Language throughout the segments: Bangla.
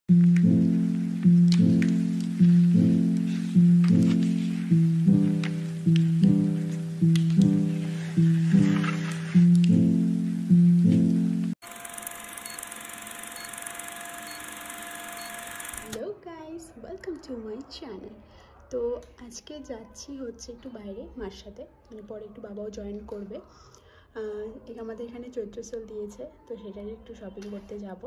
Hello guys, welcome to my channel. তো আজকে যাচ্ছি হচ্ছে একটু বাইরে মার সাথে, মানে পরে একটু বাবাও জয়েন করবে। আমাদের এখানে চৈত্র সেল দিয়েছে, তো সেটাই একটু শপিং করতে যাব।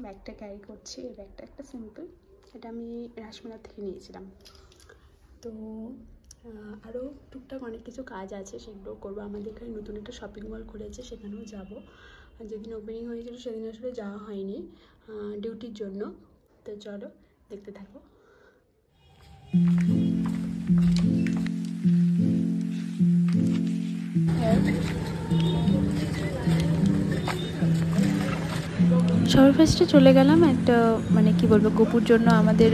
ব্যাগটা ক্যারি করছি, এই ব্যাগটা একটা সিম্পল, এটা আমি রাসমেলা থেকে নিয়েছিলাম। তো আরও টুকটাক অনেক কিছু কাজ আছে, সেগুলো করবো। আমাদের এখানে নতুন একটা শপিং মল খুলেছে, সেখানেও যাব। আর যেদিন ওপেনিং হয়েছিল সেদিন আসলে যাওয়া হয়নি ডিউটির জন্য। তো চলো দেখতে থাকো। সবার ফার্স্টে চলে গেলাম একটা, মানে কি বলবো, গোপুর জন্য আমাদের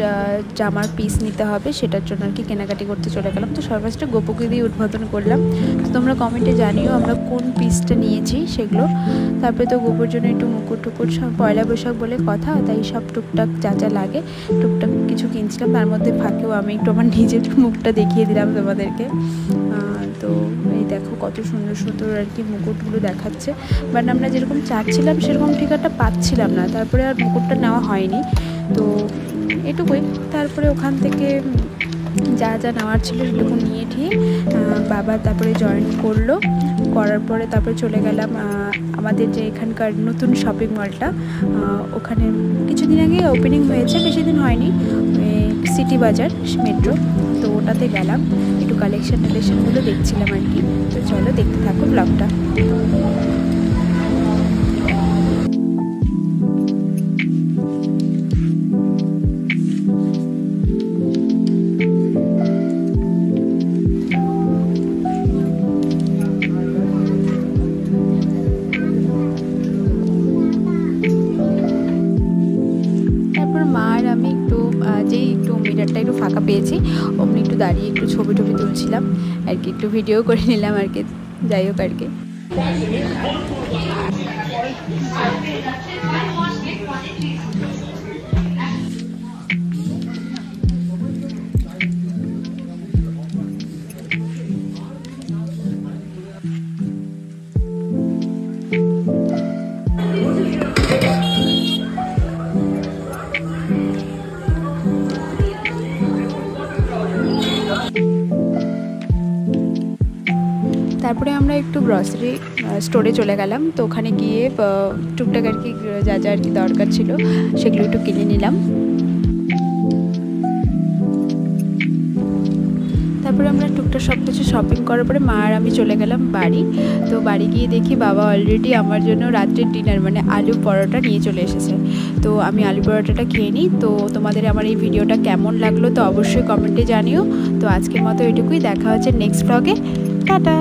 জামার পিস নিতে হবে, সেটার জন্য আর কি কেনাকাটি করতে চলে গেলাম। তো সবার ফার্স্টে গোপুকে দিয়ে উদ্বোধন করলাম। তো তোমরা কমেন্টে জানিও আমরা কোন পিসটা নিয়েছি সেগুলো। তারপরে তো গোপুর জন্য একটু মুকুট টুকুট, সব পয়লা বৈশাখ বলে কথা, তাই সব টুকটাক যা যা লাগে টুকটাক কিছু কিনছিলাম। তার মধ্যে ফাঁকেও আমি একটু আমার নিজের মুখটা দেখিয়ে দিলাম তোমাদেরকে। তো এই দেখো কত সুন্দর সুন্দর আর কি মুকুটগুলো দেখাচ্ছে, বাট আমরা যেরকম চাচ্ছিলাম সেরকম ঠিক একটা পাচ্ছিলাম না। তারপরে আর মুকুটটা নেওয়া হয়নি, তো এটুকুই। তারপরে ওখান থেকে যা যা নেওয়ার ছিল সেটুকু নিয়ে ঠিয়ে বাবা তারপরে জয়েন করলো। করার পরে তারপরে চলে গেলাম আমাদের যে এখানকার নতুন শপিং মলটা, ওখানে কিছুদিন আগে ওপেনিং হয়েছে, বেশি দিন হয়নি, সিটি বাজার মেট্রো। তো ওটাতে গেলাম, একটু কালেকশনগুলো দেখছিলাম আর কি। তো চলো দেখতে থাকো ব্লগটা। যেই একটু মিটারটা একটু ফাঁকা পেয়েছি, অমনি একটু দাঁড়িয়ে একটু ছবি টবি তুলছিলাম আর কি, একটু ভিডিও করে নিলাম আর কি। যাই হোক আর কি। তারপরে আমরা একটু গ্রসারি স্টোরে চলে গেলাম। তো ওখানে গিয়ে টুকটাক আর কি যা যা আর কি দরকার ছিল সেগুলো একটু কিনে নিলাম। তারপরে আমরা টুকটাক সব কিছু শপিং করার পরে মা আর আমি চলে গেলাম বাড়ি। তো বাড়ি গিয়ে দেখি বাবা অলরেডি আমার জন্য রাত্রের ডিনার মানে আলু পরোটা নিয়ে চলে এসেছে। তো আমি আলু পরোটাটা খেয়ে নিই। তো তোমাদের আমার এই ভিডিওটা কেমন লাগলো তো অবশ্যই কমেন্টে জানিও। তো আজকের মতো এটুকুই, দেখা হচ্ছে নেক্সট ব্লগে। টাটা।